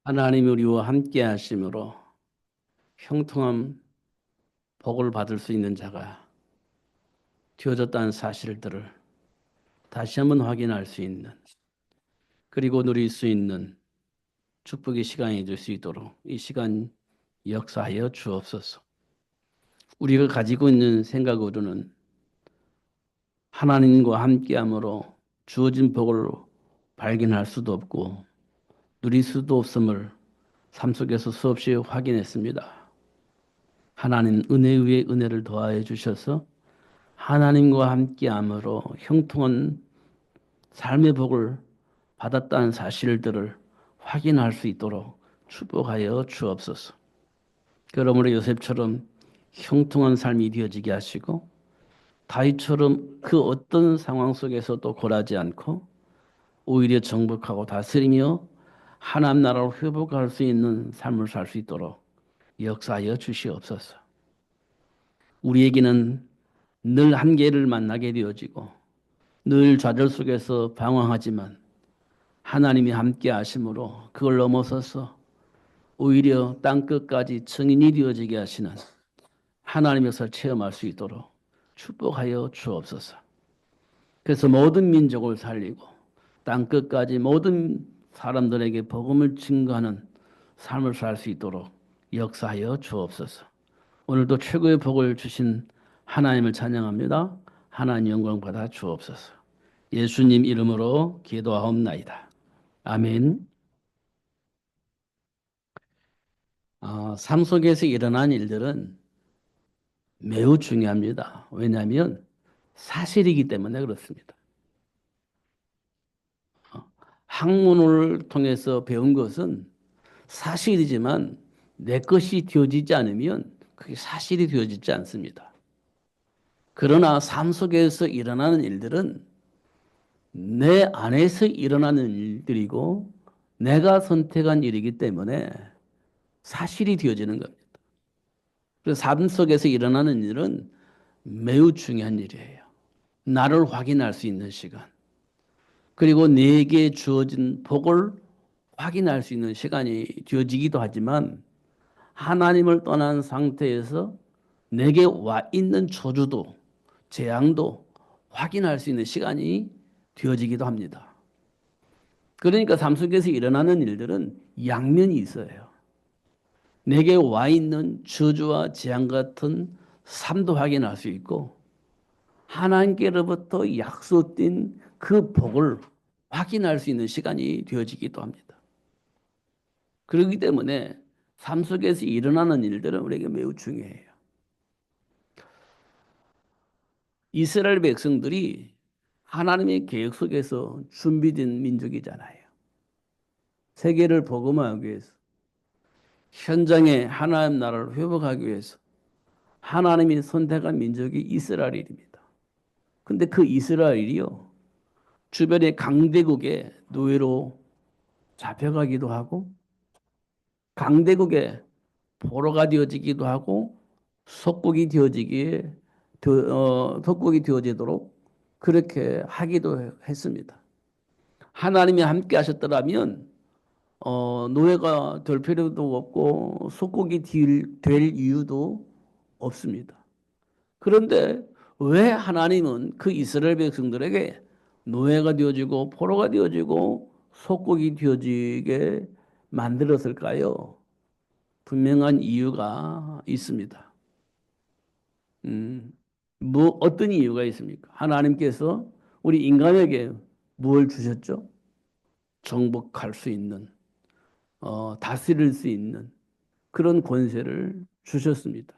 하나님이 우리와 함께 하심으로 형통한 복을 받을 수 있는 자가 되어졌다는 사실들을 다시 한번 확인할 수 있는, 그리고 누릴 수 있는 축복의 시간이 될 수 있도록 이 시간 역사하여 주옵소서. 우리가 가지고 있는 생각으로는 하나님과 함께함으로 주어진 복을 발견할 수도 없고 누릴 수도 없음을 삶 속에서 수없이 확인했습니다. 하나님 은혜 위에 은혜를 더하여 주셔서 하나님과 함께함으로 형통한 삶의 복을 받았다는 사실들을 확인할 수 있도록 축복하여 주옵소서. 그러므로 요셉처럼 형통한 삶이 되어지게 하시고 다윗처럼 그 어떤 상황 속에서도 굴하지 않고 오히려 정복하고 다스리며 하나님 나라로 회복할 수 있는 삶을 살 수 있도록 역사하여 주시옵소서. 우리에게는 늘 한계를 만나게 되어지고 늘 좌절 속에서 방황하지만 하나님이 함께 하심으로 그걸 넘어서서 오히려 땅끝까지 증인이 되어지게 하시는 하나님에서 체험할 수 있도록 축복하여 주옵소서. 그래서 모든 민족을 살리고 땅끝까지 모든 사람들에게 복음을 증거하는 삶을 살 수 있도록 역사하여 주옵소서. 오늘도 최고의 복을 주신 하나님을 찬양합니다. 하나님 영광 받아 주옵소서. 예수님 이름으로 기도하옵나이다. 아멘. 삶 속에서 일어난 일들은 매우 중요합니다. 왜냐하면 사실이기 때문에 그렇습니다. 학문을 통해서 배운 것은 사실이지만 내 것이 되어지지 않으면 그게 사실이 되어지지 않습니다. 그러나 삶 속에서 일어나는 일들은 내 안에서 일어나는 일들이고 내가 선택한 일이기 때문에 사실이 되어지는 겁니다. 그래서 삶 속에서 일어나는 일은 매우 중요한 일이에요. 나를 확인할 수 있는 시간, 그리고 내게 주어진 복을 확인할 수 있는 시간이 되어지기도 하지만 하나님을 떠난 상태에서 내게 와 있는 저주도 재앙도 확인할 수 있는 시간이 되어지기도 합니다. 그러니까 삶 속에서 일어나는 일들은 양면이 있어요. 내게 와 있는 저주와 재앙 같은 삶도 확인할 수 있고 하나님께로부터 약속된 그 복을 확인할 수 있는 시간이 되어지기도 합니다. 그렇기 때문에 삶 속에서 일어나는 일들은 우리에게 매우 중요해요. 이스라엘 백성들이 하나님의 계획 속에서 준비된 민족이잖아요. 세계를 복음화하기 위해서, 현장에 하나님 나라를 회복하기 위해서 하나님이 선택한 민족이 이스라엘입니다. 근데 그 이스라엘이요, 주변의 강대국의 노예로 잡혀가기도 하고 강대국의 포로가 되어지기도 하고 속국이 되어지도록 그렇게 하기도 했습니다. 하나님이 함께 하셨더라면 노예가 될 필요도 없고 속국이 될 이유도 없습니다. 그런데 왜 하나님은 그 이스라엘 백성들에게 노예가 되어지고 포로가 되어지고 속국이 되어지게 만들었을까요? 분명한 이유가 있습니다. 음, 어떤 이유가 있습니까? 하나님께서 우리 인간에게 무엇을 주셨죠? 정복할 수 있는, 다스릴 수 있는 그런 권세를 주셨습니다.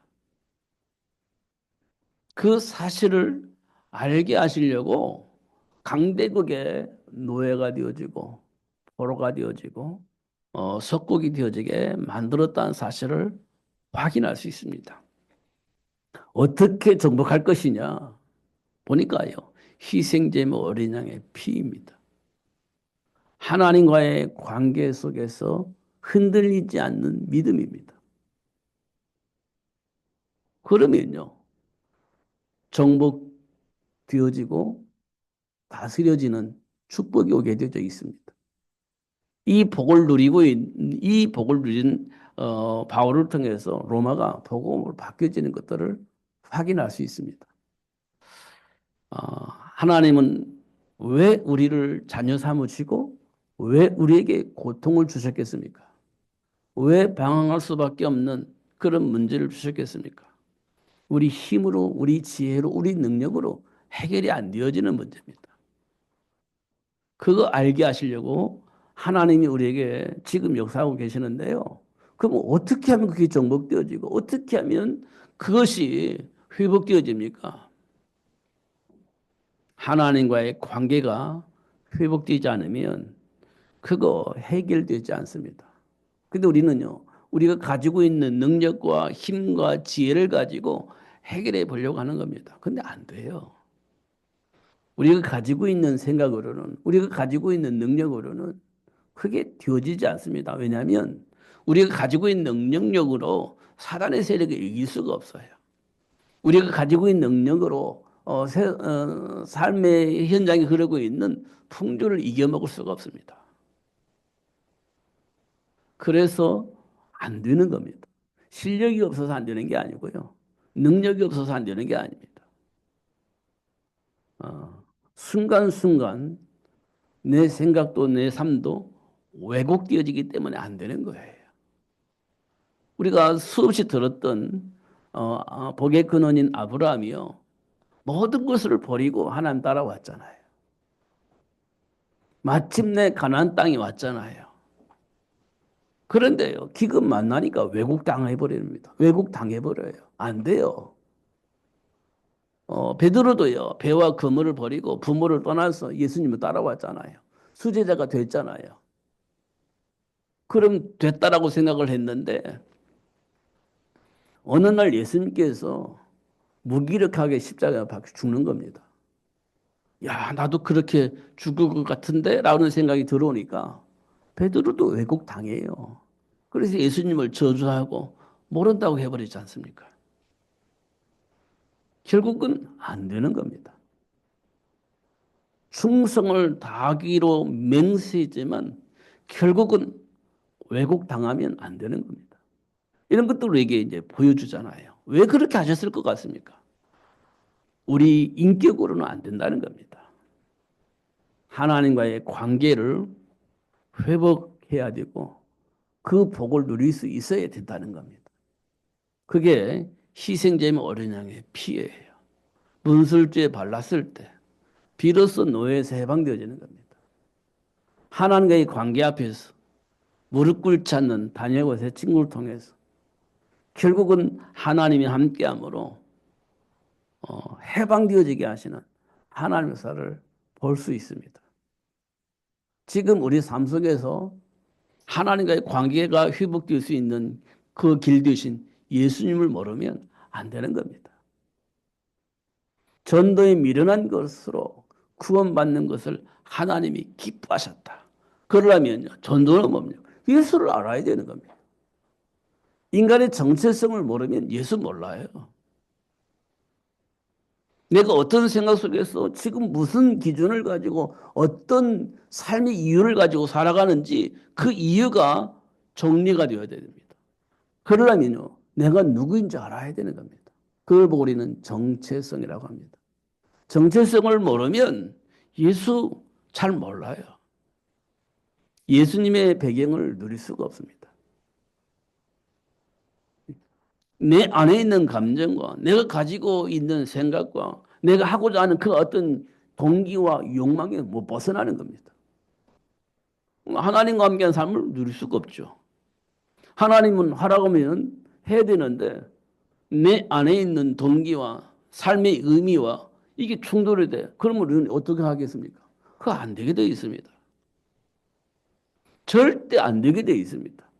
그 사실을 알게 하시려고 강대국의 노예가 되어지고 포로가 되어지고 석국이 되어지게 만들었다는 사실을 확인할 수 있습니다. 어떻게 정복할 것이냐 보니까요, 희생제물 어린 양의 피입니다. 하나님과의 관계 속에서 흔들리지 않는 믿음입니다. 그러면요, 정복되어지고 다스려지는 축복이 오게 되어 있습니다. 이 복을 누린 바울을 통해서 로마가 복음으로 바뀌어지는 것들을 확인할 수 있습니다. 하나님은 왜 우리를 자녀 삼으시고 왜 우리에게 고통을 주셨겠습니까? 왜 방황할 수밖에 없는 그런 문제를 주셨겠습니까? 우리 힘으로, 우리 지혜로, 우리 능력으로 해결이 안 되어지는 문제입니다. 그거 알게 하시려고 하나님이 우리에게 지금 역사하고 계시는데요. 그럼 어떻게 하면 그게 정복되어지고 어떻게 하면 그것이 회복되어집니까? 하나님과의 관계가 회복되지 않으면 그거 해결되지 않습니다. 근데 우리는요, 우리가 가지고 있는 능력과 힘과 지혜를 가지고 해결해 보려고 하는 겁니다. 근데 안 돼요. 우리가 가지고 있는 생각으로는, 우리가 가지고 있는 능력으로는 그게 되어지지 않습니다. 왜냐하면 우리가 가지고 있는 능력으로 사단의 세력을 이길 수가 없어요. 우리가 가지고 있는 능력으로 삶의 현장에 흐르고 있는 풍조를 이겨먹을 수가 없습니다. 그래서 안 되는 겁니다. 실력이 없어서 안 되는 게 아니고요. 능력이 없어서 안 되는 게 아닙니다. 순간순간 내 생각도 내 삶도 왜곡되어지기 때문에 안 되는 거예요. 우리가 수없이 들었던 복의 근원인 아브라함이요. 모든 것을 버리고 하나님 따라왔잖아요. 마침내 가나안 땅에 왔잖아요. 그런데요, 기근 만나니까 왜곡당해버립니다. 왜곡당해버려요. 안 돼요. 베드로도요, 배와 그물을 버리고 부모를 떠나서 예수님을 따라왔잖아요. 수제자가 됐잖아요. 그럼 됐다라고 생각을 했는데, 어느 날 예수님께서 무기력하게 십자가에 박혀 죽는 겁니다. 야, 나도 그렇게 죽을 것 같은데? 라는 생각이 들어오니까 베드로도 왜곡당해요. 그래서 예수님을 저주하고 모른다고 해버리지 않습니까? 결국은 안 되는 겁니다. 충성을 다하기로 맹세했지만 결국은 왜곡당하면 안 되는 겁니다. 이런 것들을 우리에게 이제 보여주잖아요. 왜 그렇게 하셨을 것 같습니까? 우리 인격으로는 안 된다는 겁니다. 하나님과의 관계를 회복해야 되고 그 복을 누릴 수 있어야 된다는 겁니다. 그게 희생제물 어린 양의 피예요. 문술주에 발랐을 때 비로소 노예에서 해방되어지는 겁니다. 하나님과의 관계 앞에서 무릎 꿇지 않는 다니엘과 세 친구를 통해서 결국은 하나님이 함께함으로 해방되어지게 하시는 하나님의 역사를 볼 수 있습니다. 지금 우리 삶 속에서 하나님과의 관계가 회복될 수 있는 그 길 되신 예수님을 모르면 안 되는 겁니다. 전도에 미련한 것으로 구원받는 것을 하나님이 기뻐하셨다. 그러려면 전도는 뭡니까? 예수를 알아야 되는 겁니다. 인간의 정체성을 모르면 예수 몰라요. 내가 어떤 생각 속에서 지금 무슨 기준을 가지고 어떤 삶의 이유를 가지고 살아가는지 그 이유가 정리가 되어야 됩니다. 그러려면요, 내가 누구인지 알아야 되는 겁니다. 그걸 보고 우리는 정체성이라고 합니다. 정체성을 모르면 예수 잘 몰라요. 예수님의 배경을 누릴 수가 없습니다. 내 안에 있는 감정과 내가 가지고 있는 생각과 내가 하고자 하는 그 어떤 동기와 욕망에 못 벗어나는 겁니다. 하나님과 함께한 삶을 누릴 수가 없죠. 하나님은 하라고 하면 해야 되는데 내 안에 있는 동기와 삶의 의미와 이게 충돌이 돼. 그러면 우리는 어떻게 하겠습니까? 그거 안 되게 되어 있습니다. 절대 안 되게 되어 있습니다.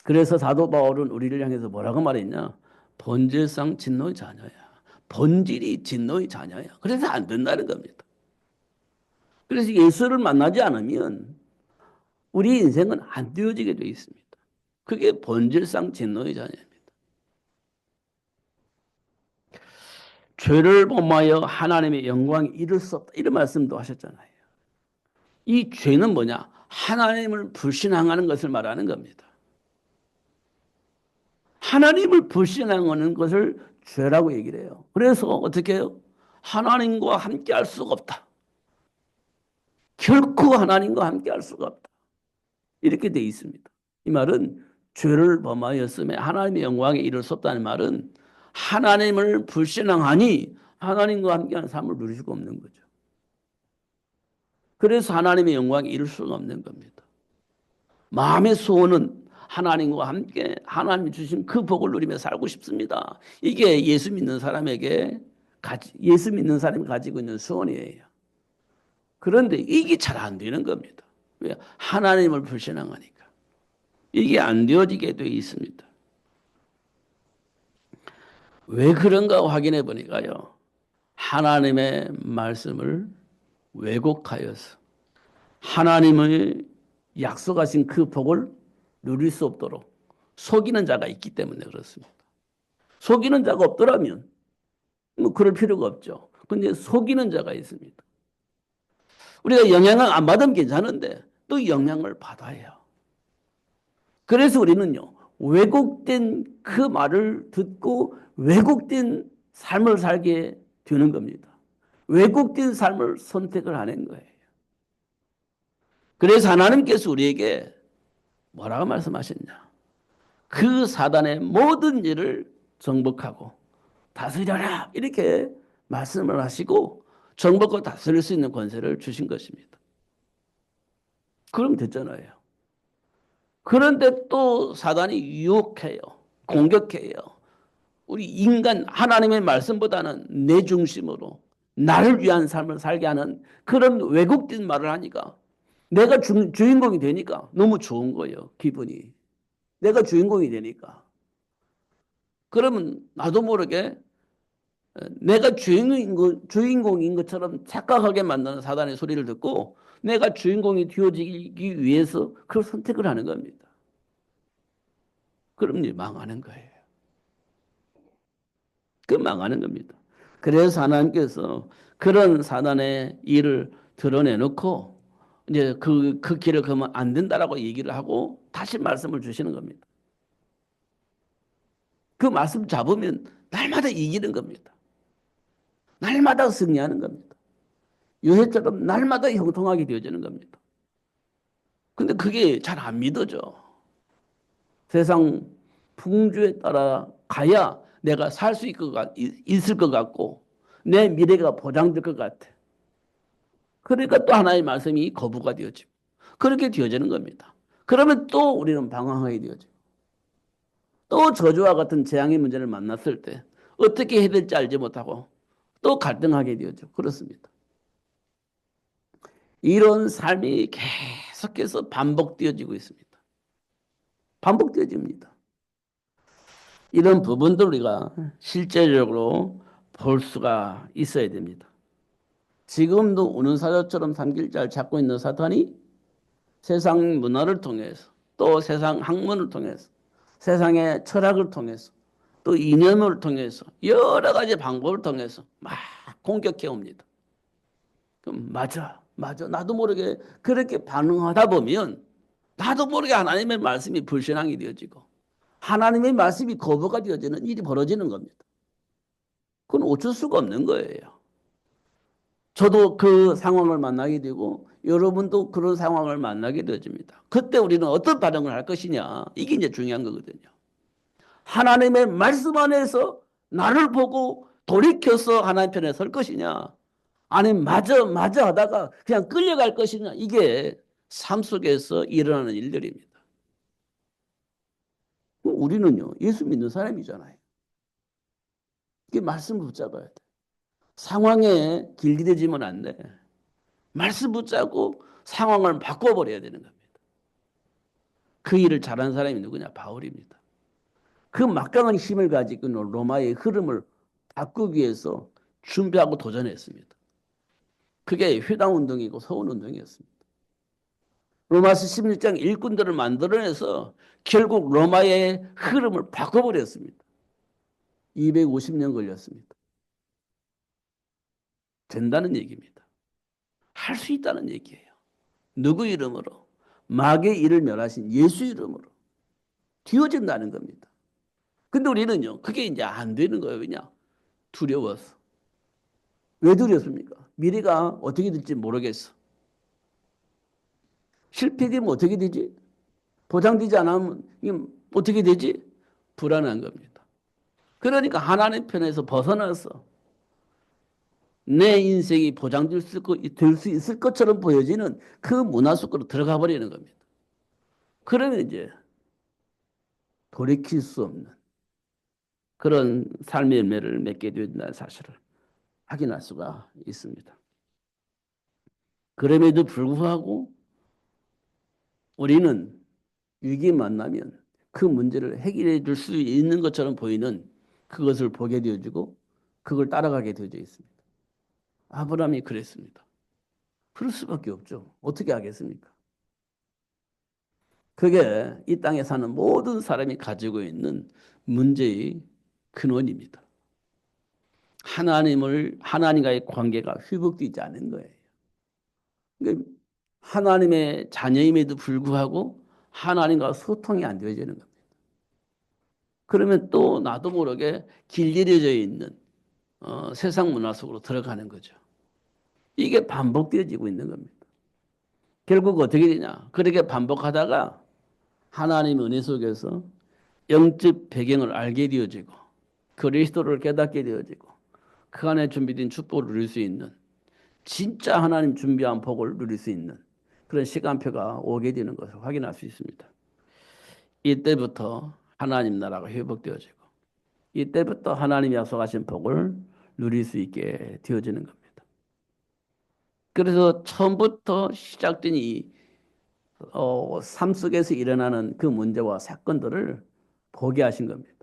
그래서 사도 바울은 우리를 향해서 뭐라고 말했냐? 본질상 진노의 자녀야. 본질이 진노의 자녀야. 그래서 안 된다는 겁니다. 그래서 예수를 만나지 않으면 우리 인생은 안 되어지게 되어 있습니다. 그게 본질상 진노의 자녀입니다. 죄를 범하여 하나님의 영광에 이를 수 없다. 이런 말씀도 하셨잖아요. 이 죄는 뭐냐? 하나님을 불신앙하는 것을 말하는 겁니다. 하나님을 불신앙하는 것을 죄라고 얘기를 해요. 그래서 어떻게 해요? 하나님과 함께 할 수가 없다. 결코 하나님과 함께 할 수가 없다. 이렇게 돼 있습니다. 이 말은 죄를 범하였음에 하나님의 영광에 이를 수 없다는 말은 하나님을 불신앙하니 하나님과 함께하는 삶을 누릴 수가 없는 거죠. 그래서 하나님의 영광에 이를 수가 없는 겁니다. 마음의 소원은 하나님과 함께 하나님이 주신 그 복을 누리며 살고 싶습니다. 이게 예수 믿는 사람에게 예수 믿는 사람이 가지고 있는 소원이에요. 그런데 이게 잘 안 되는 겁니다. 왜? 하나님을 불신앙하니까. 이게 안 되어지게 되어 있습니다. 왜 그런가 확인해 보니까요. 하나님의 말씀을 왜곡하여서 하나님의 약속하신 그 복을 누릴 수 없도록 속이는 자가 있기 때문에 그렇습니다. 속이는 자가 없더라면 뭐 그럴 필요가 없죠. 근데 속이는 자가 있습니다. 우리가 영향을 안 받으면 괜찮은데 또 영향을 받아요. 그래서 우리는요. 왜곡된 그 말을 듣고 왜곡된 삶을 살게 되는 겁니다. 왜곡된 삶을 선택을 하는 거예요. 그래서 하나님께서 우리에게 뭐라고 말씀하셨냐? 그 사단의 모든 일을 정복하고 다스려라 이렇게 말씀을 하시고 정복하고 다스릴 수 있는 권세를 주신 것입니다. 그럼 됐잖아요. 그런데 또 사단이 유혹해요. 공격해요. 우리 인간 하나님의 말씀보다는 내 중심으로 나를 위한 삶을 살게 하는 그런 왜곡된 말을 하니까 내가 주인공이 되니까 너무 좋은 거예요. 기분이. 내가 주인공이 되니까. 그러면 나도 모르게 내가 주인공인 것처럼 착각하게 만드는 사단의 소리를 듣고 내가 주인공이 되어지기 위해서 그걸 선택을 하는 겁니다. 그럼 이제 망하는 거예요. 그 망하는 겁니다. 그래서 하나님께서 그런 사단의 일을 드러내놓고 이제 그 길을 가면 안 된다라고 얘기를 하고 다시 말씀을 주시는 겁니다. 그 말씀 잡으면 날마다 이기는 겁니다. 날마다 승리하는 겁니다. 요새처럼 날마다 형통하게 되어지는 겁니다. 근데 그게 잘 안 믿어져. 세상 풍조에 따라 가야 내가 살 수 있을 것 같고 내 미래가 보장될 것 같아. 그러니까 또 하나의 말씀이 거부가 되어지고 그렇게 되어지는 겁니다. 그러면 또 우리는 방황하게 되어지고 또 저주와 같은 재앙의 문제를 만났을 때 어떻게 해야 될지 알지 못하고 또 갈등하게 되어지고 그렇습니다. 이런 삶이 계속해서 반복되어지고 있습니다. 반복되어집니다. 이런 부분들 우리가 실제적으로 볼 수가 있어야 됩니다. 지금도 우는사자처럼 삼킬자를 찾고 있는 사탄이 세상 문화를 통해서 또 세상 학문을 통해서 세상의 철학을 통해서 또 이념을 통해서 여러 가지 방법을 통해서 막 공격해 옵니다. 그럼 맞아. 나도 모르게 그렇게 반응하다 보면 나도 모르게 하나님의 말씀이 불신앙이 되어지고 하나님의 말씀이 거부가 되어지는 일이 벌어지는 겁니다. 그건 어쩔 수가 없는 거예요. 저도 그 상황을 만나게 되고 여러분도 그런 상황을 만나게 되어집니다. 그때 우리는 어떤 반응을 할 것이냐 이게 이제 중요한 거거든요. 하나님의 말씀 안에서 나를 보고 돌이켜서 하나님 편에 설 것이냐 아니면 맞아 하다가 그냥 끌려갈 것이냐 이게 삶 속에서 일어나는 일들입니다. 우리는요 예수 믿는 사람이잖아요. 이게 말씀 붙잡아야 돼. 상황에 길들여지면 안 돼. 말씀 붙잡고 상황을 바꿔버려야 되는 겁니다. 그 일을 잘한 사람이 누구냐? 바울입니다. 그 막강한 힘을 가지고 있는 로마의 흐름을 바꾸기 위해서 준비하고 도전했습니다. 그게 회당운동이고 서운운동이었습니다. 로마서 16장 일꾼들을 만들어내서 결국 로마의 흐름을 바꿔버렸습니다. 250년 걸렸습니다. 된다는 얘기입니다. 할 수 있다는 얘기예요. 누구 이름으로? 마귀의 일을 멸하신 예수 이름으로 뒤어진다는 겁니다. 근데 우리는요, 그게 이제 안 되는 거예요. 왜냐? 두려워서. 왜 두렵습니까? 미래가 어떻게 될지 모르겠어. 실패되면 어떻게 되지? 보장되지 않으면 이게 어떻게 되지? 불안한 겁니다. 그러니까 하나님 편에서 벗어나서 내 인생이 보장될 수 있을 것처럼 보여지는 그 문화 속으로 들어가 버리는 겁니다. 그러면 이제 돌이킬 수 없는 그런 삶의 열매를 맺게 된다는 사실을 확인할 수가 있습니다. 그럼에도 불구하고 우리는 위기 만나면 그 문제를 해결해 줄 수 있는 것처럼 보이는 그것을 보게 되어지고 그걸 따라가게 되어져 있습니다. 아브라함이 그랬습니다. 그럴 수밖에 없죠. 어떻게 하겠습니까? 그게 이 땅에 사는 모든 사람이 가지고 있는 문제의 근원입니다. 하나님과의 관계가 회복되지 않은 거예요. 그러니까 하나님의 자녀임에도 불구하고 하나님과 소통이 안 되어지는 겁니다. 그러면 또 나도 모르게 길들여져 있는 세상 문화 속으로 들어가는 거죠. 이게 반복되어지고 있는 겁니다. 결국 어떻게 되냐? 그렇게 반복하다가 하나님 은혜 속에서 영적 배경을 알게 되어지고 그리스도를 깨닫게 되어지고 그 안에 준비된 축복을 누릴 수 있는 진짜 하나님 준비한 복을 누릴 수 있는 그런 시간표가 오게 되는 것을 확인할 수 있습니다. 이때부터 하나님 나라가 회복되어지고 이때부터 하나님이 약속하신 복을 누릴 수 있게 되어지는 겁니다. 그래서 처음부터 시작된 삶 속에서 일어나는 그 문제와 사건들을 보게 하신 겁니다.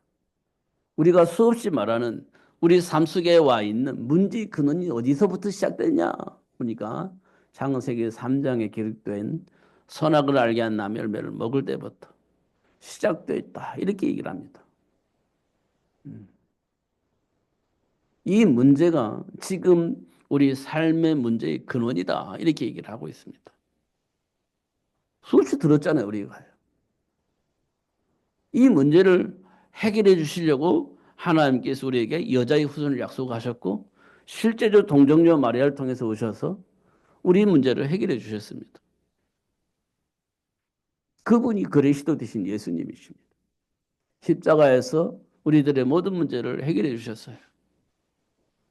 우리가 수없이 말하는 우리 삶 속에 와 있는 문제의 근원이 어디서부터 시작되냐 보니까 창세기 3장에 기록된 선악을 알게 한 나무 열매를 먹을 때부터 시작되어 있다 이렇게 얘기를 합니다. 이 문제가 지금 우리 삶의 문제의 근원이다 이렇게 얘기를 하고 있습니다. 수없이 들었잖아요 우리가. 이 문제를 해결해 주시려고 하나님께서 우리에게 여자의 후손을 약속하셨고 실제로 동정녀 마리아를 통해서 오셔서 우리 문제를 해결해 주셨습니다. 그분이 그리스도 되신 예수님이십니다. 십자가에서 우리들의 모든 문제를 해결해 주셨어요.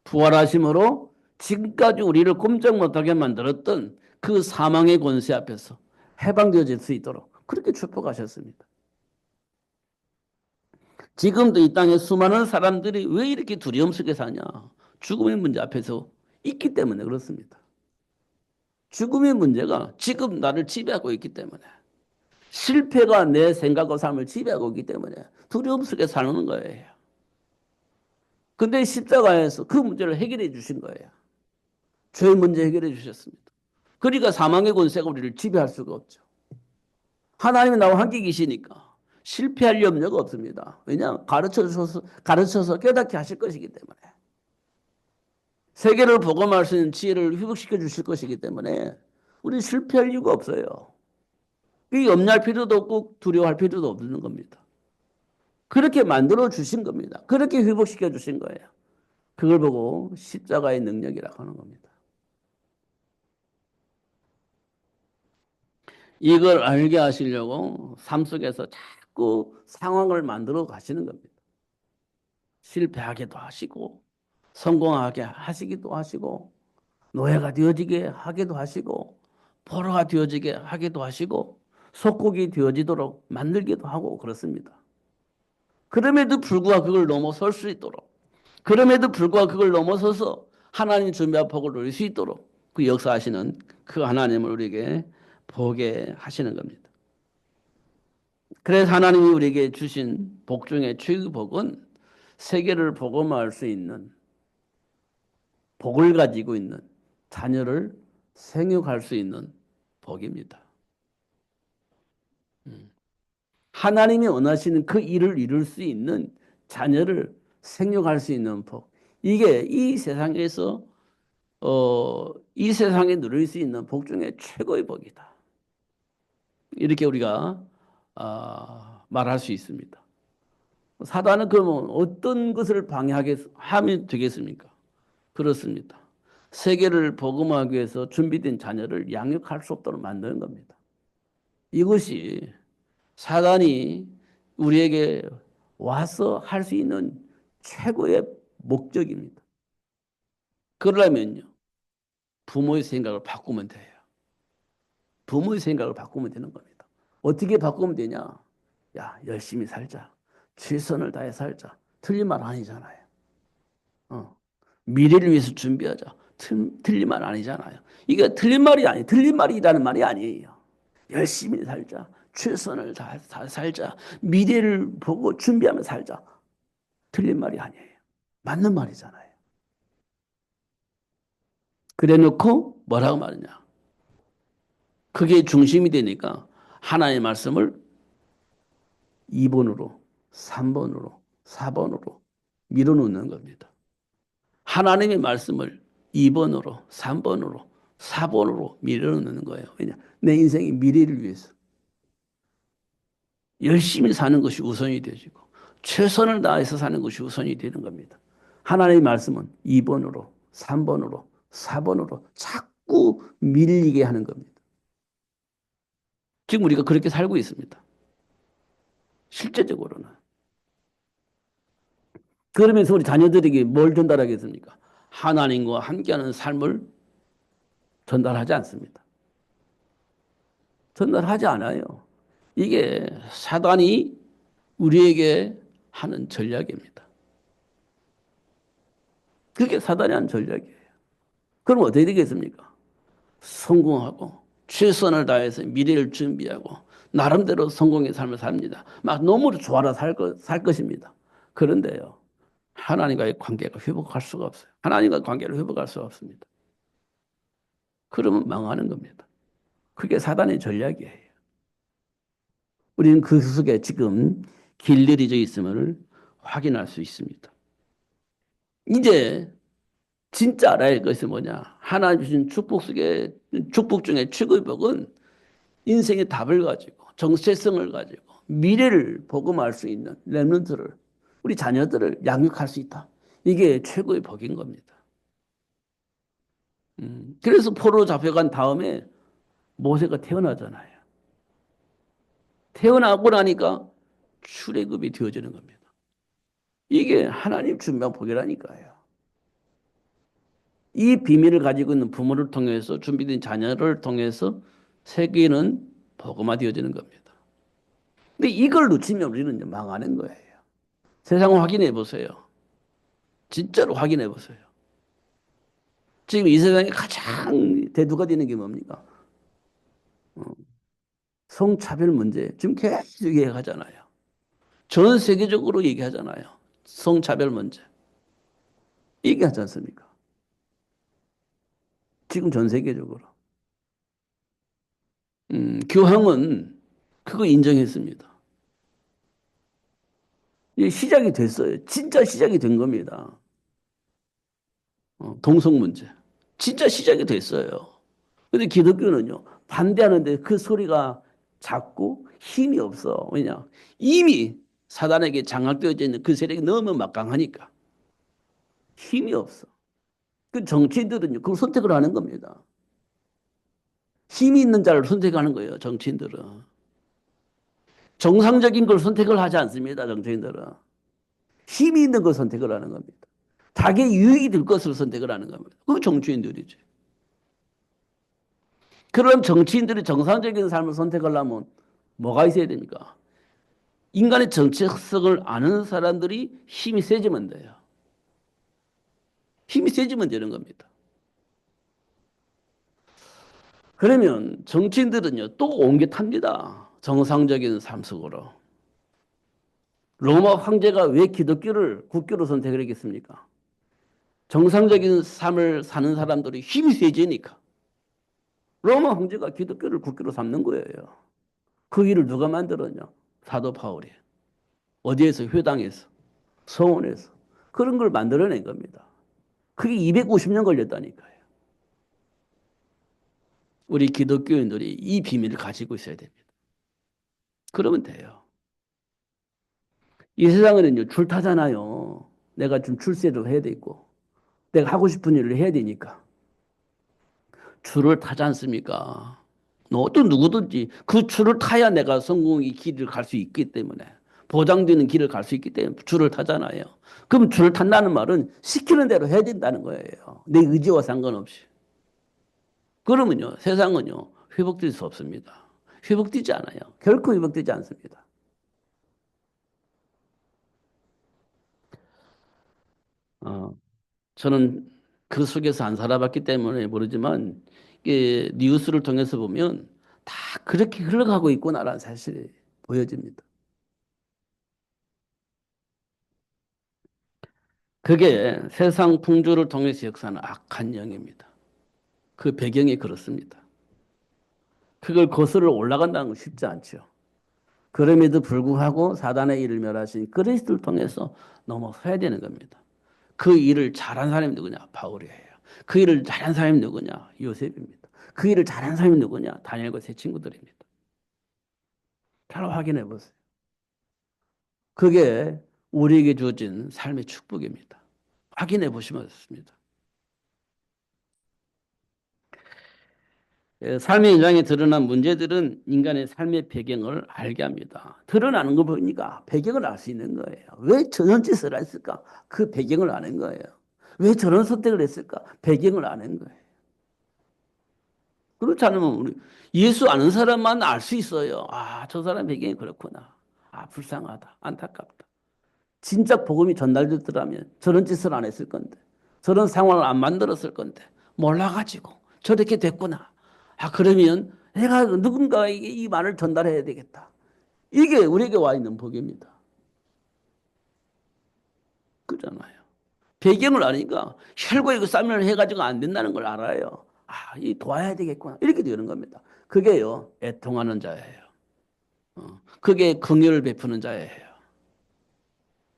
부활하심으로 지금까지 우리를 꼼짝 못하게 만들었던 그 사망의 권세 앞에서 해방되어질 수 있도록 그렇게 축복하셨습니다. 지금도 이 땅에 수많은 사람들이 왜 이렇게 두려움 속에 사냐? 죽음의 문제 앞에서 있기 때문에 그렇습니다. 죽음의 문제가 지금 나를 지배하고 있기 때문에 실패가 내 생각과 삶을 지배하고 있기 때문에 두려움 속에 사는 거예요. 근데 십자가에서 그 문제를 해결해 주신 거예요. 죄의 문제 해결해 주셨습니다. 그러니까 사망의 권세가 우리를 지배할 수가 없죠. 하나님이 나와 함께 계시니까 실패할 염려가 없습니다. 왜냐? 가르쳐서 깨닫게 하실 것이기 때문에. 세계를 복음할 수 있는 지혜를 회복시켜 주실 것이기 때문에 우리 실패할 이유가 없어요. 이 염려할 필요도 없고 두려워할 필요도 없는 겁니다. 그렇게 만들어 주신 겁니다. 그렇게 회복시켜 주신 거예요. 그걸 보고 십자가의 능력이라고 하는 겁니다. 이걸 알게 하시려고 삶 속에서 자꾸 상황을 만들어 가시는 겁니다. 실패하게도 하시고 성공하게 하시기도 하시고 노예가 되어지게 하기도 하시고 포로가 되어지게 하기도 하시고 속국이 되어지도록 만들기도 하고 그렇습니다. 그럼에도 불구하고 그걸 넘어설 수 있도록 그럼에도 불구하고 그걸 넘어서서 하나님 준비한 복을 누릴 수 있도록 그 역사하시는 그 하나님을 우리에게 보게 하시는 겁니다. 그래서 하나님이 우리에게 주신 복 중에 최고 복은 세계를 복음화할 수 있는 복을 가지고 있는 자녀를 생육할 수 있는 복입니다. 하나님이 원하시는 그 일을 이룰 수 있는 자녀를 생육할 수 있는 복. 이게 이 세상에 누릴 수 있는 복 중에 최고의 복이다. 이렇게 우리가 말할 수 있습니다. 사단은 그러면 어떤 것을 방해하게 하면 되겠습니까? 그렇습니다. 세계를 복음하기 위해서 준비된 자녀를 양육할 수 없도록 만드는 겁니다. 이것이 사단이 우리에게 와서 할 수 있는 최고의 목적입니다. 그러려면요, 부모의 생각을 바꾸면 돼요. 부모의 생각을 바꾸면 되는 겁니다. 어떻게 바꾸면 되냐? 야, 열심히 살자. 최선을 다해 살자. 틀린 말 아니잖아요. 어. 미래를 위해서 준비하자. 틀린 말 아니잖아요. 이게 틀린 말이 아니에요. 틀린 말이라는 말이 아니에요. 열심히 살자. 최선을 다해 살자. 미래를 보고 준비하며 살자. 틀린 말이 아니에요. 맞는 말이잖아요. 그래 놓고 뭐라고 말하냐. 그게 중심이 되니까 하나님의 말씀을 2번으로, 3번으로, 4번으로 밀어놓는 겁니다. 하나님의 말씀을 2번으로, 3번으로, 4번으로 밀어넣는 거예요. 왜냐? 내 인생의 미래를 위해서. 열심히 사는 것이 우선이 되어지고 최선을 다해서 사는 것이 우선이 되는 겁니다. 하나님의 말씀은 2번으로, 3번으로, 4번으로 자꾸 밀리게 하는 겁니다. 지금 우리가 그렇게 살고 있습니다. 실제적으로는. 그러면서 우리 자녀들에게 뭘 전달하겠습니까? 하나님과 함께하는 삶을 전달하지 않습니다. 전달하지 않아요. 이게 사단이 우리에게 하는 전략입니다. 그게 사단이 하는 전략이에요. 그럼 어떻게 되겠습니까? 성공하고 최선을 다해서 미래를 준비하고 나름대로 성공의 삶을 삽니다. 막 너무 좋아라 살 것입니다. 그런데요. 하나님과의 관계가 회복할 수가 없어요. 하나님과 관계를 회복할 수가 없습니다. 그러면 망하는 겁니다. 그게 사단의 전략이에요. 우리는 그 속에 지금 길들여져 있음을 확인할 수 있습니다. 이제 진짜 알아야 할 것이 뭐냐? 하나님 주신 축복 중에 최고의 복은 인생의 답을 가지고 정체성을 가지고 미래를 복음할 수 있는 렘넌트를 우리 자녀들을 양육할 수 있다. 이게 최고의 복인 겁니다. 그래서 포로로 잡혀간 다음에 모세가 태어나잖아요. 태어나고 나니까 출애굽이 되어지는 겁니다. 이게 하나님 준비한 복이라니까요. 이 비밀을 가지고 있는 부모를 통해서 준비된 자녀를 통해서 세계는 복음화되어지는 겁니다. 근데 이걸 놓치면 우리는 망하는 거예요. 세상을 확인해 보세요. 진짜로 확인해 보세요. 지금 이 세상에 가장 대두가 되는 게 뭡니까? 성차별 문제. 지금 계속 얘기하잖아요. 전 세계적으로 얘기하잖아요. 성차별 문제. 얘기하지 않습니까? 지금 전 세계적으로. 교황은 그거 인정했습니다. 이게 시작이 됐어요. 진짜 시작이 된 겁니다. 동성 문제. 진짜 시작이 됐어요. 근데 기독교는요, 반대하는데 그 소리가 작고 힘이 없어. 왜냐? 이미 사단에게 장악되어져 있는 그 세력이 너무 막강하니까. 힘이 없어. 그 정치인들은요, 그걸 선택을 하는 겁니다. 힘이 있는 자를 선택하는 거예요, 정치인들은. 정상적인 걸 선택을 하지 않습니다, 정치인들은. 힘이 있는 걸 선택을 하는 겁니다. 자기의 유익이 될 것을 선택을 하는 겁니다. 그거 정치인들이죠. 그럼 정치인들이 정상적인 삶을 선택하려면 뭐가 있어야 됩니까? 인간의 정체성을 아는 사람들이 힘이 세지면 돼요. 힘이 세지면 되는 겁니다. 그러면 정치인들은요, 또 옮겨 탑니다. 정상적인 삶 속으로. 로마 황제가 왜 기독교를 국교로 선택을 했겠습니까? 정상적인 삶을 사는 사람들이 힘이 세지니까. 로마 황제가 기독교를 국교로 삼는 거예요. 그 일을 누가 만들었냐? 사도 바울이. 어디에서? 회당에서. 서원에서. 그런 걸 만들어낸 겁니다. 그게 250년 걸렸다니까요. 우리 기독교인들이 이 비밀을 가지고 있어야 됩니다. 그러면 돼요. 이 세상에는요, 줄 타잖아요. 내가 좀 출세도 해야 되고, 내가 하고 싶은 일을 해야 되니까. 줄을 타지 않습니까? 또 누구든지 그 줄을 타야 내가 성공의 길을 갈 수 있기 때문에, 보장되는 길을 갈 수 있기 때문에 줄을 타잖아요. 그럼 줄을 탄다는 말은 시키는 대로 해야 된다는 거예요. 내 의지와 상관없이. 그러면요, 세상은요, 회복될 수 없습니다. 회복되지 않아요. 결코 회복되지 않습니다. 어, 저는 그 속에서 안 살아봤기 때문에 모르지만, 이게 뉴스를 통해서 보면 다 그렇게 흘러가고 있구나라는 사실이 보여집니다. 그게 세상 풍조를 통해서 역사하는 악한 영입니다. 그 배경이 그렇습니다. 그걸 거슬러 올라간다는 건 쉽지 않죠. 그럼에도 불구하고 사단의 일을 멸하신 그리스도를 통해서 넘어서야 되는 겁니다. 그 일을 잘한 사람이 누구냐? 바울이에요. 그 일을 잘한 사람이 누구냐? 요셉입니다. 그 일을 잘한 사람이 누구냐? 다니엘과 세 친구들입니다. 잘 확인해 보세요. 그게 우리에게 주어진 삶의 축복입니다. 확인해 보시면 좋습니다. 삶의 일상에 드러난 문제들은 인간의 삶의 배경을 알게 합니다. 드러나는 거 보니까 배경을 알 수 있는 거예요. 왜 저런 짓을 했을까? 그 배경을 아는 거예요. 왜 저런 선택을 했을까? 배경을 아는 거예요. 그렇지 않으면 우리 예수 아는 사람만 알 수 있어요. 아, 저 사람 배경이 그렇구나. 아, 불쌍하다. 안타깝다. 진짜 복음이 전달됐더라면 저런 짓을 안 했을 건데, 저런 상황을 안 만들었을 건데, 몰라가지고 저렇게 됐구나. 아, 그러면 내가 누군가에게 이 말을 전달해야 되겠다. 이게 우리에게 와 있는 복입니다. 그잖아요. 배경을 아니까 혈과 이거 싸움을 해가지고 안 된다는 걸 알아요. 아, 이 도와야 되겠구나. 이렇게 되는 겁니다. 그게요, 애통하는 자예요. 그게 긍휼을 베푸는 자예요.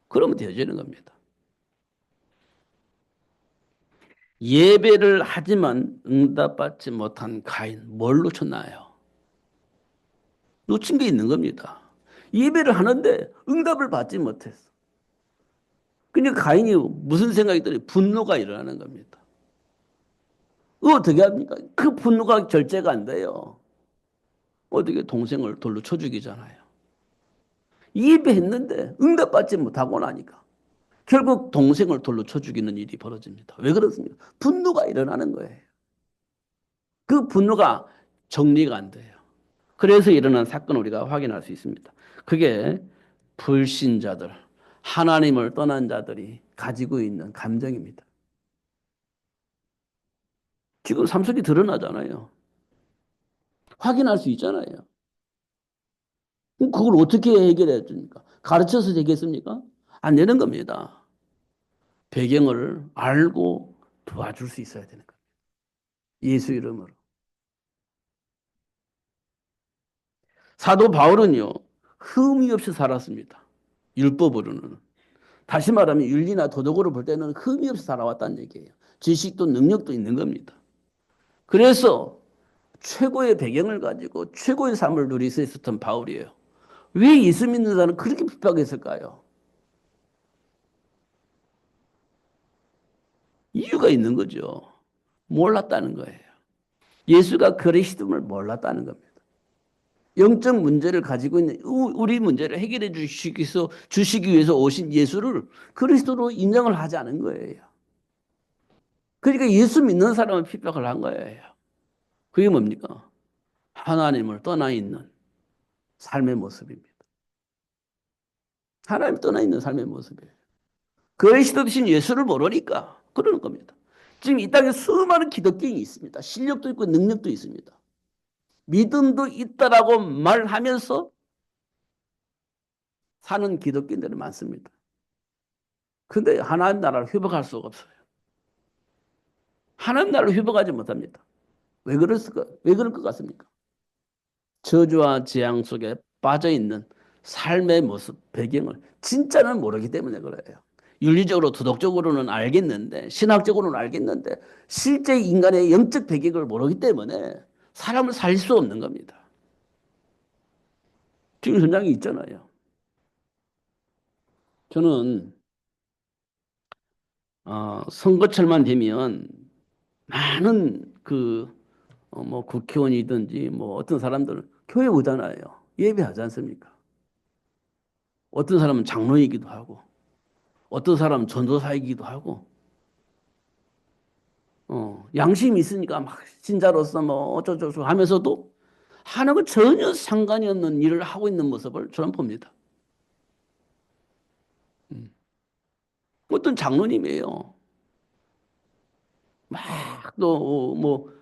그러면 되어지는 겁니다. 예배를 하지만 응답받지 못한 가인, 뭘 놓쳤나요? 놓친 게 있는 겁니다. 예배를 하는데 응답을 받지 못했어. 그러니까 가인이 무슨 생각이 들어요? 분노가 일어나는 겁니다. 어떻게 합니까? 그 분노가 절제가 안 돼요. 어떻게 동생을 돌로 쳐 죽이잖아요. 예배했는데 응답받지 못하고 나니까 결국 동생을 돌로 쳐 죽이는 일이 벌어집니다. 왜 그렇습니까? 분노가 일어나는 거예요. 그 분노가 정리가 안 돼요. 그래서 일어난 사건을 우리가 확인할 수 있습니다. 그게 불신자들, 하나님을 떠난 자들이 가지고 있는 감정입니다. 지금 삶 속에 드러나잖아요. 확인할 수 있잖아요. 그럼 그걸 어떻게 해결해 줍니까? 가르쳐서 되겠습니까? 안 되는 겁니다. 배경을 알고 도와줄 수 있어야 되는 겁니다. 예수 이름으로. 사도 바울은요, 흠이 없이 살았습니다. 율법으로는. 다시 말하면 윤리나 도덕으로 볼 때는 흠이 없이 살아왔다는 얘기예요. 지식도 능력도 있는 겁니다. 그래서 최고의 배경을 가지고 최고의 삶을 누릴 수 있었던 바울이에요. 왜 예수 믿는 사람은 그렇게 핍박했을까요? 이유가 있는 거죠. 몰랐다는 거예요. 예수가 그리스도를 몰랐다는 겁니다. 영적 문제를 가지고 있는 우리 문제를 해결해 주시기 위해서 오신 예수를 그리스도로 인정을 하지 않은 거예요. 그러니까 예수 믿는 사람은 핍박을 한 거예요. 그게 뭡니까? 하나님을 떠나 있는 삶의 모습입니다. 하나님 떠나 있는 삶의 모습이에요. 그리스도 대신 예수를 모르니까 그러는 겁니다. 지금 이 땅에 수많은 기독교인이 있습니다. 실력도 있고 능력도 있습니다. 믿음도 있다라고 말하면서 사는 기독교인들이 많습니다. 근데 하나님 나라를 회복할 수가 없어요. 하나님 나라를 회복하지 못합니다. 왜 그럴 것 같습니까? 저주와 재앙 속에 빠져 있는 삶의 모습, 배경을 진짜는 모르기 때문에 그래요. 윤리적으로, 도덕적으로는 알겠는데, 신학적으로는 알겠는데, 실제 인간의 영적 배경을 모르기 때문에 사람을 살 수 없는 겁니다. 지금 현장이 있잖아요. 저는 선거철만 되면 많은 뭐 국회의원이든지 뭐 어떤 사람들은 교회 오잖아요. 예배하지 않습니까? 어떤 사람은 장로이기도 하고, 어떤 사람은 전도사이기도 하고, 양심이 있으니까 막 신자로서 뭐 어쩌고저쩌고 하면서도 하나님과 전혀 상관이 없는 일을 하고 있는 모습을 저는 봅니다. 음. 어떤 장로님이에요. 막 또 뭐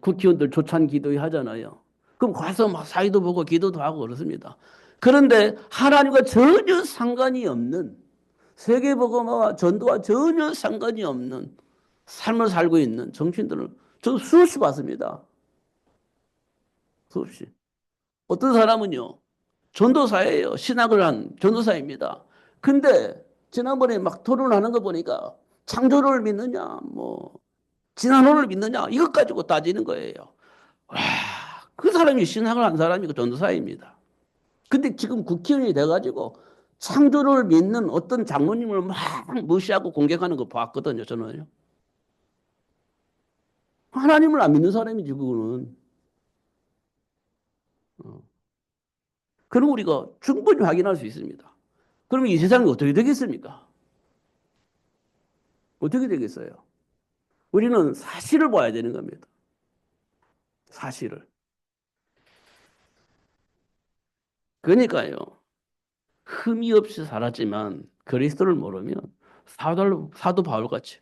국회의원들 조찬 기도 하잖아요. 그럼 가서 막 사회도 보고 기도도 하고 그렇습니다. 그런데 하나님과 전혀 상관이 없는 세계복음화와 전도와 전혀 상관이 없는 삶을 살고 있는 정치인들을 저는 수없이 봤습니다. 수없이. 어떤 사람은요, 전도사예요. 신학을 한 전도사입니다. 근데 지난번에 막 토론하는 거 보니까 창조를 믿느냐, 뭐 진화론을 믿느냐 이것 가지고 따지는 거예요. 와, 그 사람이 신학을 한 사람이고 전도사입니다. 근데 지금 국회의원이 돼가지고 창조를 믿는 어떤 장로님을 막 무시하고 공격하는 거 봤거든요. 저는요. 하나님을 안 믿는 사람이지 그거는. 어. 그럼 우리가 충분히 확인할 수 있습니다. 그러면 이 세상이 어떻게 되겠습니까? 어떻게 되겠어요? 우리는 사실을 봐야 되는 겁니다. 사실을. 그러니까요. 흠이 없이 살았지만 그리스도를 모르면 사도 바울같이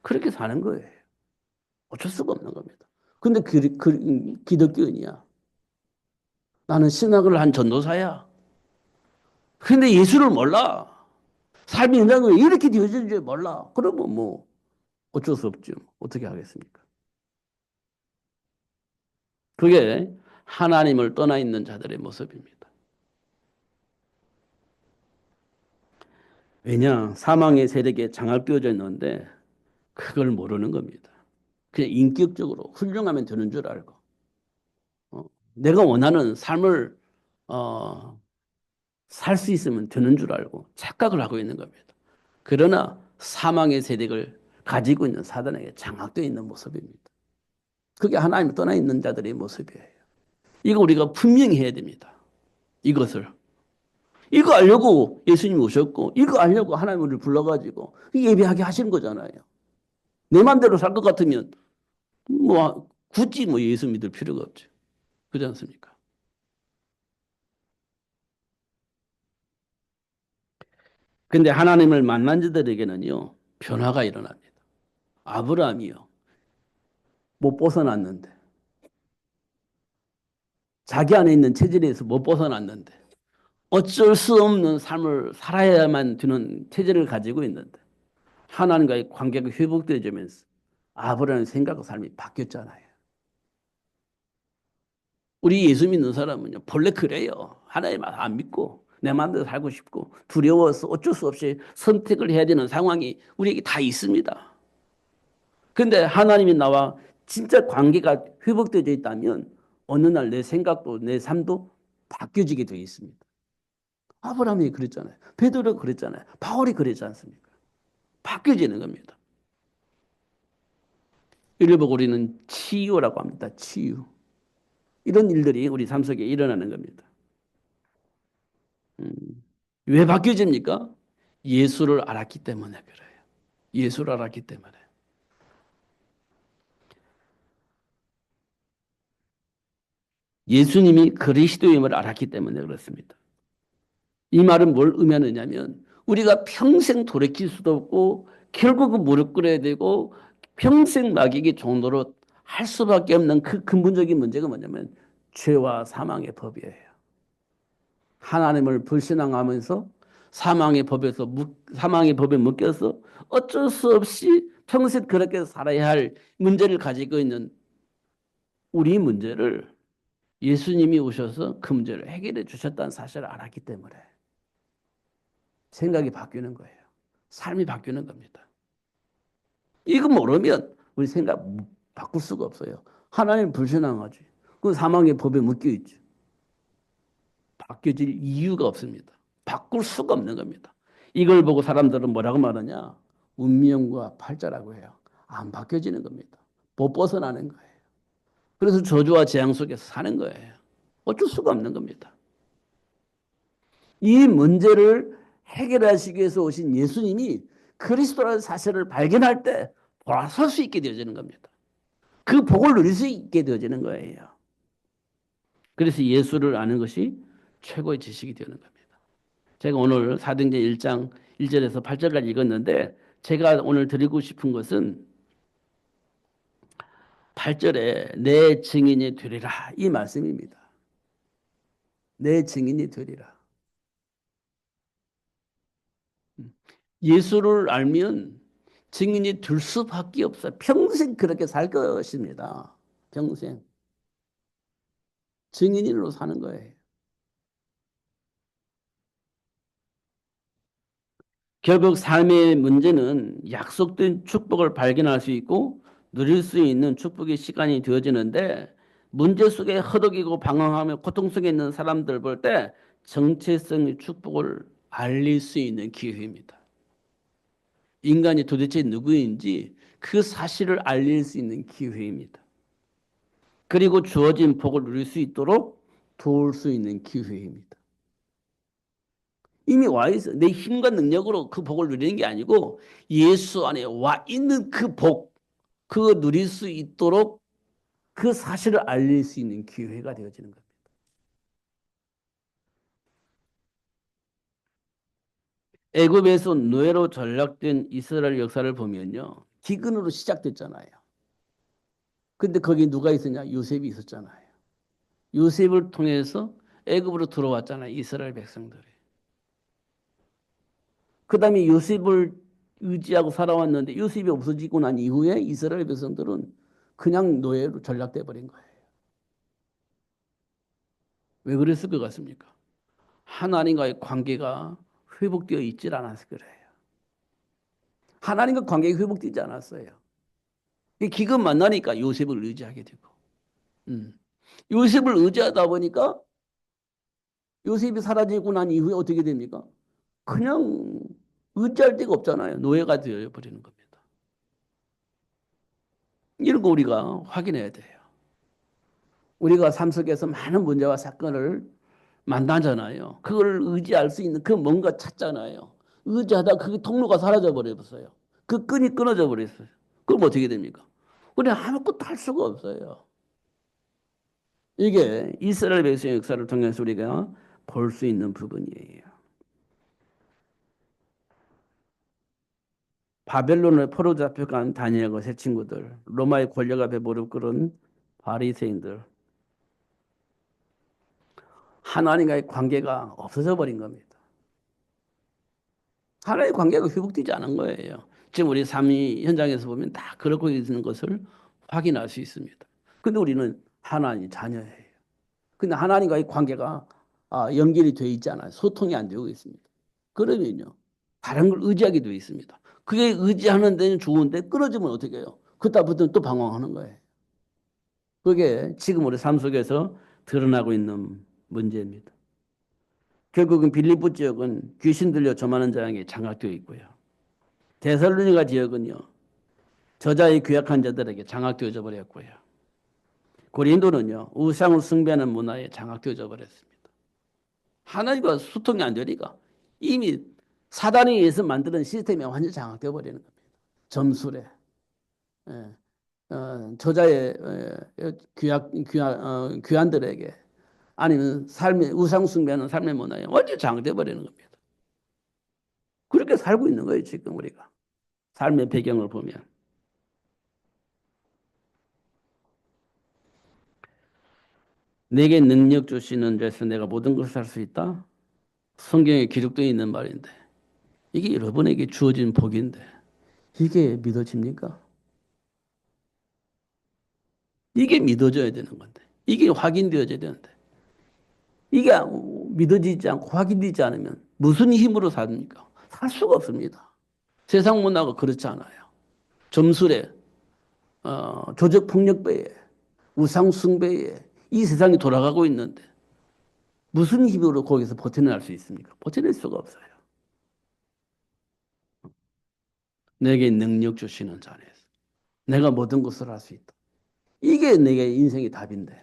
그렇게 사는 거예요. 어쩔 수가 없는 겁니다. 근데 기독교인이야. 나는 신학을 한 전도사야. 근데 예수를 몰라. 삶의 현장을 이렇게 되어진 줄 몰라. 그러면 뭐 어쩔 수 없죠. 어떻게 하겠습니까? 그게 하나님을 떠나 있는 자들의 모습입니다. 왜냐? 사망의 세력에 장악되어져 있는데 그걸 모르는 겁니다. 그냥 인격적으로 훌륭하면 되는 줄 알고 어, 내가 원하는 삶을 어, 살 수 있으면 되는 줄 알고 착각을 하고 있는 겁니다. 그러나 사망의 세력을 가지고 있는 사단에게 장악되어 있는 모습입니다. 그게 하나님을 떠나 있는 자들의 모습이에요. 이거 우리가 분명히 해야 됩니다. 이것을. 이거 알려고 예수님이 오셨고 이거 알려고 하나님을 불러가지고 예배하게 하시는 거잖아요. 내 마음대로 살 것 같으면 뭐 굳이 뭐 예수 믿을 필요가 없죠. 그렇지 않습니까? 근데 하나님을 만난 자들에게는요, 변화가 일어납니다. 아브라함이요, 못 벗어났는데, 자기 안에 있는 체질에서 못 벗어났는데, 어쩔 수 없는 삶을 살아야만 되는 체질을 가지고 있는데, 하나님과의 관계가 회복되어지면서 아브라함의 생각과 삶이 바뀌었잖아요. 우리 예수 믿는 사람은요, 본래 그래요. 하나님 안 믿고, 내 마음대로 살고 싶고, 두려워서 어쩔 수 없이 선택을 해야 되는 상황이 우리에게 다 있습니다. 근데 하나님이 나와 진짜 관계가 회복되어 있다면 어느 날 내 생각도 내 삶도 바뀌어지게 되어 있습니다. 아브라함이 그랬잖아요. 베드로가 그랬잖아요. 바울이 그랬지 않습니까? 바뀌어지는 겁니다. 이를 보고 우리는 치유라고 합니다. 치유. 이런 일들이 우리 삶 속에 일어나는 겁니다. 음. 왜 바뀌어집니까? 예수를 알았기 때문에 그래요. 예수를 알았기 때문에. 예수님이 그리스도임을 알았기 때문에 그렇습니다. 이 말은 뭘 의미하느냐면 우리가 평생 돌이킬 수도 없고 결국은 무릎 꿇어야 되고 평생 마귀에게 종노릇 할 수밖에 없는 그 근본적인 문제가 뭐냐면 죄와 사망의 법이에요. 하나님을 불신앙하면서 사망의 법에 묶여서 어쩔 수 없이 평생 그렇게 살아야 할 문제를 가지고 있는 우리 문제를 예수님이 오셔서 그 문제를 해결해 주셨다는 사실을 알았기 때문에 생각이 바뀌는 거예요. 삶이 바뀌는 겁니다. 이거 모르면 우리 생각 바꿀 수가 없어요. 하나님 불신앙하지. 그 사망의 법에 묶여 있지. 바뀌어질 이유가 없습니다. 바꿀 수가 없는 겁니다. 이걸 보고 사람들은 뭐라고 말하냐? 운명과 팔자라고 해요. 안 바뀌어지는 겁니다. 못 벗어나는 거예요. 그래서 저주와 재앙 속에서 사는 거예요. 어쩔 수가 없는 겁니다. 이 문제를 해결하시기 위해서 오신 예수님이 그리스도라는 사실을 발견할 때 돌아설 수 있게 되어지는 겁니다. 그 복을 누릴 수 있게 되어지는 거예요. 그래서 예수를 아는 것이 최고의 지식이 되는 겁니다. 제가 오늘 사도행전 1장 1절에서 8절까지 읽었는데 제가 오늘 드리고 싶은 것은 8절에 내 증인이 되리라 이 말씀입니다. 내 증인이 되리라. 예수를 알면 증인이 될 수밖에 없어요. 평생 그렇게 살 것입니다. 평생. 증인으로 사는 거예요. 결국 삶의 문제는 약속된 축복을 발견할 수 있고 누릴 수 있는 축복의 시간이 되어지는데 문제 속에 허덕이고 방황하며 고통 속에 있는 사람들 볼 때 정체성의 축복을 알릴 수 있는 기회입니다. 인간이 도대체 누구인지 그 사실을 알릴 수 있는 기회입니다. 그리고 주어진 복을 누릴 수 있도록 도울 수 있는 기회입니다. 이미 와 있어. 내 힘과 능력으로 그 복을 누리는 게 아니고 예수 안에 와 있는 그 복, 그거 누릴 수 있도록 그 사실을 알릴 수 있는 기회가 되어지는 겁니다. 애굽에서 노예로 전락된 이스라엘 역사를 보면요. 기근으로 시작됐잖아요. 근데 거기 누가 있었냐? 요셉이 있었잖아요. 요셉을 통해서 애굽으로 들어왔잖아요. 이스라엘 백성들이. 그 다음에 요셉을 의지하고 살아왔는데 요셉이 없어지고 난 이후에 이스라엘 백성들은 그냥 노예로 전락돼 버린 거예요. 왜 그랬을 것 같습니까? 하나님과의 관계가 회복되어 있질 않아서 그래요. 하나님과 관계가 회복되지 않았어요. 기근 만나니까 요셉을 의지하게 되고. 요셉을 의지하다 보니까 요셉이 사라지고 난 이후에 어떻게 됩니까? 그냥 의지할 데가 없잖아요. 노예가 되어버리는 겁니다. 이런 거 우리가 확인해야 돼요. 우리가 삶 속에서 많은 문제와 사건을 만나잖아요. 그걸 의지할 수 있는 그 뭔가 찾잖아요. 의지하다 그 통로가 사라져 버렸어요. 그 끈이 끊어져 버렸어요. 그럼 어떻게 됩니까? 우리는 아무것도 할 수가 없어요. 이게 이스라엘 백성의 역사를 통해서 우리가 볼 수 있는 부분이에요. 바벨론을 포로 잡혀간 다니엘과 세 친구들, 로마의 권력 앞에 무릎 꿇은 바리새인들, 하나님과의 관계가 없어져 버린 겁니다. 하나님의 관계가 회복되지 않은 거예요. 지금 우리 삶이 현장에서 보면 다 그렇고 있는 것을 확인할 수 있습니다. 근데 우리는 하나님 자녀예요. 근데 하나님과의 관계가 연결이 되어 있지 않아요. 소통이 안 되고 있습니다. 그러면요. 다른 걸 의지하게 되어 있습니다. 그게 의지하는 데는 좋은데 끊어지면 어떻게 해요? 그다음부터는 또 방황하는 거예요. 그게 지금 우리 삶 속에서 드러나고 있는 문제입니다. 결국은 빌립보 지역은 귀신 들려 조마는 자에게 장악되어 있고요. 데살로니가 지역은요. 저자의 괴악한 자들에게 장악되어져 버렸고요. 고린도는요. 우상을 숭배하는 문화에 장악되어져 버렸습니다. 하나님과 소통이 안 되니까 이미 사단에 의해서 만드는 시스템이 완전히 장악되어 버리는 겁니다. 점술에 예. 저자의 귀한들에게 아니면 삶의 우상 숭배하는 삶의 문화에 완전히 장악되어 버리는 겁니다. 그렇게 살고 있는 거예요. 지금 우리가 삶의 배경을 보면. 내게 능력 주시는 데서 내가 모든 것을 할 수 있다. 성경에 기록되어 있는 말인데 이게 여러분에게 주어진 복인데 이게 믿어집니까? 이게 믿어져야 되는 건데 이게 확인되어져야 되는데 이게 믿어지지 않고 확인되지 않으면 무슨 힘으로 삽니까? 살 수가 없습니다. 세상 문화가 그렇지 않아요. 점술에 조적 폭력배에 우상 숭배에 이 세상이 돌아가고 있는데 무슨 힘으로 거기서 버텨낼 수 있습니까? 버텨낼 수가 없어요. 내게 능력 주시는 자에서 내가 모든 것을 할 수 있다. 이게 내게 인생의 답인데,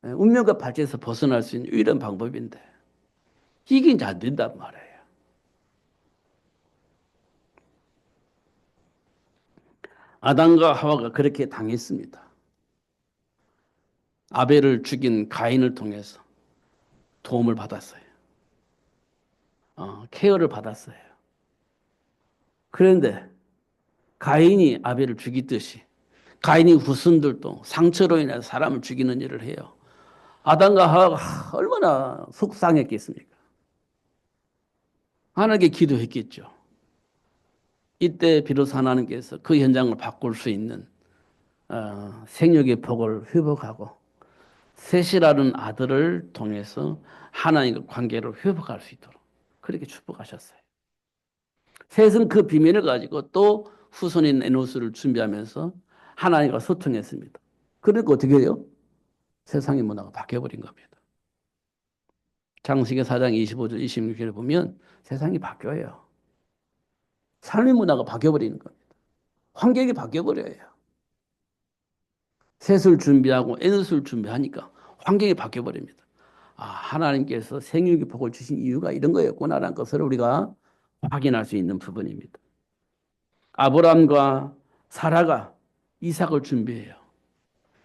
운명과 발전에서 벗어날 수 있는 유일한 방법인데 이게 이제 안 된단 말이에요. 아담과 하와가 그렇게 당했습니다. 아벨을 죽인 가인을 통해서 도움을 받았어요. 케어를 받았어요. 그런데 가인이 아벨을 죽이듯이 가인이 후손들도 상처로 인해서 사람을 죽이는 일을 해요. 아담과 하와가 얼마나 속상했겠습니까? 하나님께 기도했겠죠. 이때 비로소 하나님께서 그 현장을 바꿀 수 있는 생육의 복을 회복하고 셋이라는 아들을 통해서 하나님과 관계를 회복할 수 있도록 그렇게 축복하셨어요. 셋은 그 비밀을 가지고 또 후손인 에노스를 준비하면서 하나님과 소통했습니다. 그러니까 어떻게 해요? 세상의 문화가 바뀌어버린 겁니다. 창세기 4장 25절 26절을 보면 세상이 바뀌어요. 삶의 문화가 바뀌어버리는 겁니다. 환경이 바뀌어버려요. 셋을 준비하고 에노스를 준비하니까 환경이 바뀌어버립니다. 하나님께서 생육의 복을 주신 이유가 이런 거였구나라는 것을 우리가 확인할 수 있는 부분입니다. 아브라함과 사라가 이삭을 준비해요.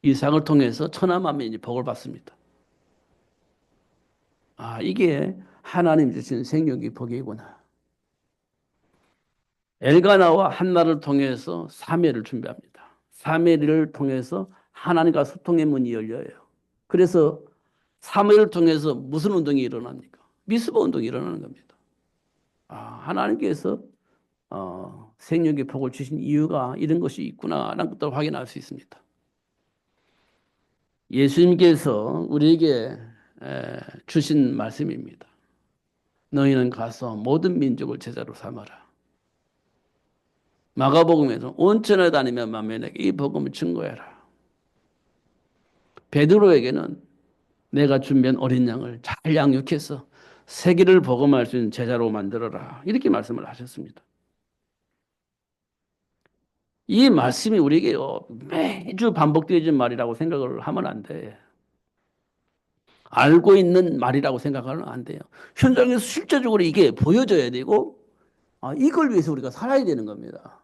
이삭을 통해서 천하만민이 복을 받습니다. 이게 하나님 주신 생육의 복이구나. 엘가나와 한나를 통해서 사매를 준비합니다. 사매를 통해서 하나님과 소통의 문이 열려요. 그래서 사매를 통해서 무슨 운동이 일어납니까? 미스바 운동이 일어나는 겁니다. 하나님께서 생육의 복을 주신 이유가 이런 것이 있구나라는 것을 확인할 수 있습니다. 예수님께서 우리에게 주신 말씀입니다. 너희는 가서 모든 민족을 제자로 삼아라. 마가복음에서 온천에 다니며 만민에게 이 복음을 증거해라. 베드로에게는 내가 준비한 어린 양을 잘 양육해서 세계를 복음할 수 있는 제자로 만들어라. 이렇게 말씀을 하셨습니다. 이 말씀이 우리에게 매주 반복되어진 말이라고 생각을 하면 안 돼. 알고 있는 말이라고 생각하면 안 돼요. 현장에서 실제적으로 이게 보여져야 되고, 이걸 위해서 우리가 살아야 되는 겁니다.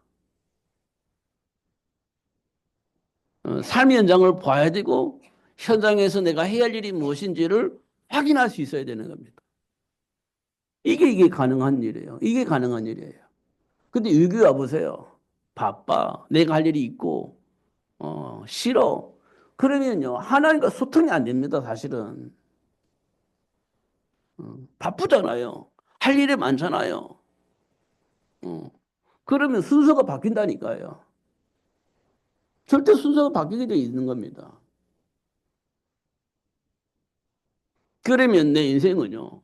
삶의 현장을 봐야 되고, 현장에서 내가 해야 할 일이 무엇인지를 확인할 수 있어야 되는 겁니다. 이게 가능한 일이에요. 이게 가능한 일이에요. 근데 유교 와보세요. 바빠. 내가 할 일이 있고, 싫어. 그러면요, 하나님과 소통이 안 됩니다, 사실은. 바쁘잖아요. 할 일이 많잖아요. 그러면 순서가 바뀐다니까요. 절대 순서가 바뀌게 되어 있는 겁니다. 그러면 내 인생은요,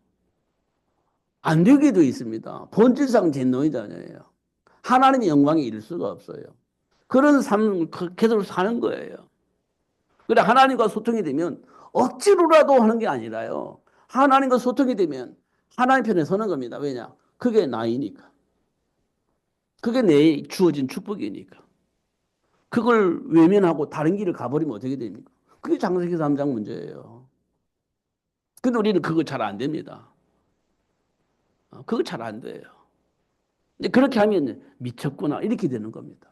안 되게 되어 있습니다. 본질상 젠노이잖아요. 하나님의 영광이 이룰 수가 없어요. 그런 삶을 계속 사는 거예요. 그래, 하나님과 소통이 되면 억지로라도 하는 게 아니라요. 하나님과 소통이 되면 하나님 편에 서는 겁니다. 왜냐? 그게 나이니까. 그게 내 주어진 축복이니까. 그걸 외면하고 다른 길을 가버리면 어떻게 됩니까? 그게 창세기 3장 문제예요. 근데 우리는 그거 잘 안 됩니다. 그거 잘 안 돼요. 근데 그렇게 하면 미쳤구나 이렇게 되는 겁니다.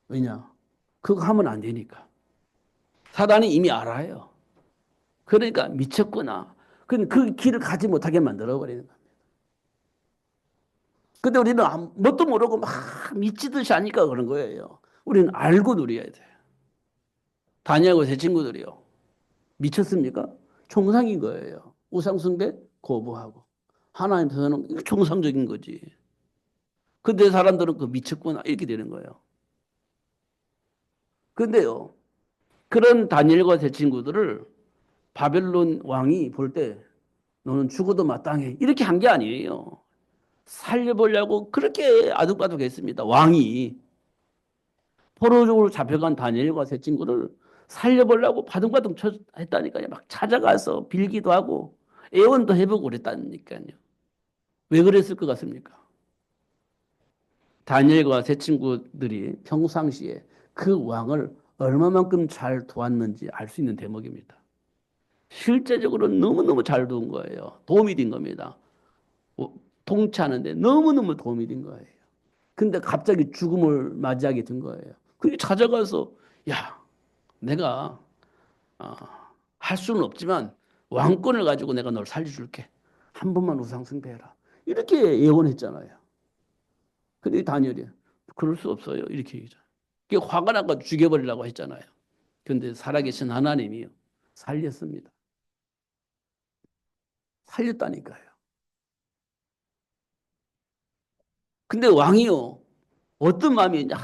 왜냐? 그거 하면 안 되니까. 사단이 이미 알아요. 그러니까 미쳤구나. 그 길을 가지 못하게 만들어버리는 겁니다. 근데 우리는 뭣도 모르고 막 미치듯이 하니까 그런 거예요. 우리는 알고 누려야 돼요. 다니엘과 제 친구들이요. 미쳤습니까? 정상인 거예요. 우상숭배 거부하고. 하나님 편은 이거 정상적인 거지. 근데 사람들은 그 미쳤구나 이렇게 되는 거예요. 근데요. 그런 다니엘과 제 친구들을 바벨론 왕이 볼 때 너는 죽어도 마땅해. 이렇게 한 게 아니에요. 살려보려고 그렇게 아득바득했습니다. 왕이 포로적으로 잡혀간 다니엘과 세 친구를 살려보려고 바둥바둥 했다니까요. 막 찾아가서 빌기도 하고 애원도 해보고 그랬다니까요. 왜 그랬을 것 같습니까? 다니엘과 세 친구들이 평상시에 그 왕을 얼마만큼 잘 도왔는지 알 수 있는 대목입니다. 실제적으로 너무너무 잘 도운 거예요. 도움이 된 겁니다. 통치하는데 너무너무 도움이 된 거예요. 근데 갑자기 죽음을 맞이하게 된 거예요. 그게 찾아가서 야, 내가 어, 할 수는 없지만 왕권을 가지고 내가 널 살려줄게. 한 번만 우상 숭배해라. 이렇게 예언했잖아요. 근데 다니엘이 그럴 수 없어요. 이렇게 얘기잖아요. 그게 화가 나서 죽여버리려고 했잖아요. 근데 살아계신 하나님이요. 살렸습니다. 살렸다니까요. 근데 왕이요. 어떤 마음이 이제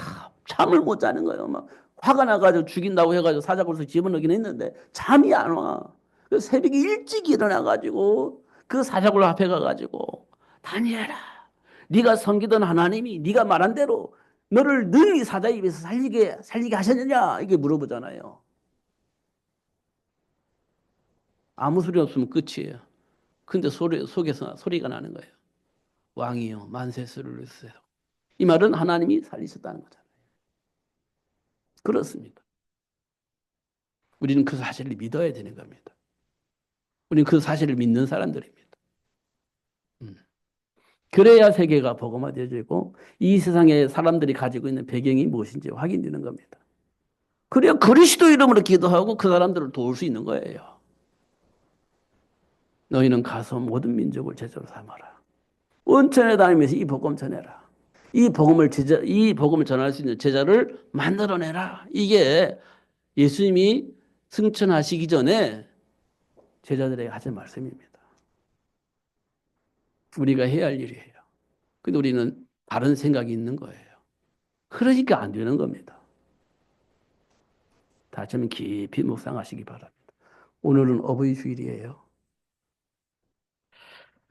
잠을 못 자는 거예요. 막 화가 나가지고 죽인다고 해가지고 사자굴에서 집어넣긴 했는데 잠이 안 와. 그래서 새벽에 일찍 일어나가지고 그 사자굴 앞에 가가지고 다니엘아, 네가 섬기던 하나님이 네가 말한 대로 너를 능히 사자 입에서 살리게 하셨느냐 이게 물어보잖아요. 아무 소리 없으면 끝이에요. 근데 속에서 소리가 나는 거예요. 왕이요 만세스를 주세요. 이 말은 하나님이 살리셨다는 거잖아요. 그렇습니다. 우리는 그 사실을 믿어야 되는 겁니다. 우리는 그 사실을 믿는 사람들입니다. 음. 그래야 세계가 복음화되어지고 이 세상에 사람들이 가지고 있는 배경이 무엇인지 확인되는 겁니다. 그래야 그리스도 이름으로 기도하고 그 사람들을 도울 수 있는 거예요. 너희는 가서 모든 민족을 제자로 삼아라. 온천에 다니면서 이 복음 전해라. 이 복음을 전할 수 있는 제자를 만들어내라. 이게 예수님이 승천하시기 전에 제자들에게 하신 말씀입니다. 우리가 해야 할 일이에요. 근데 우리는 다른 생각이 있는 거예요. 그러니까 안 되는 겁니다. 다시 한번 깊이 묵상하시기 바랍니다. 오늘은 어버이 주일이에요.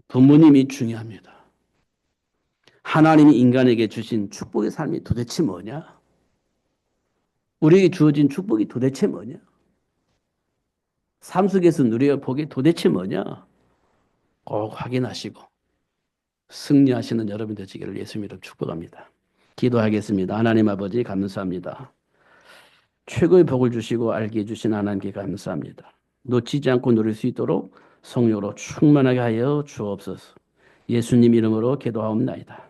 부모님이 중요합니다. 하나님이 인간에게 주신 축복의 삶이 도대체 뭐냐? 우리에게 주어진 축복이 도대체 뭐냐? 삶 속에서 누려야 복이 도대체 뭐냐? 꼭 확인하시고 승리하시는 여러분 되시기를 예수님 이름 축복합니다. 기도하겠습니다. 하나님 아버지 감사합니다. 최고의 복을 주시고 알게 해주신 하나님께 감사합니다. 놓치지 않고 누릴 수 있도록 성령으로 충만하게 하여 주옵소서. 예수님 이름으로 기도하옵나이다.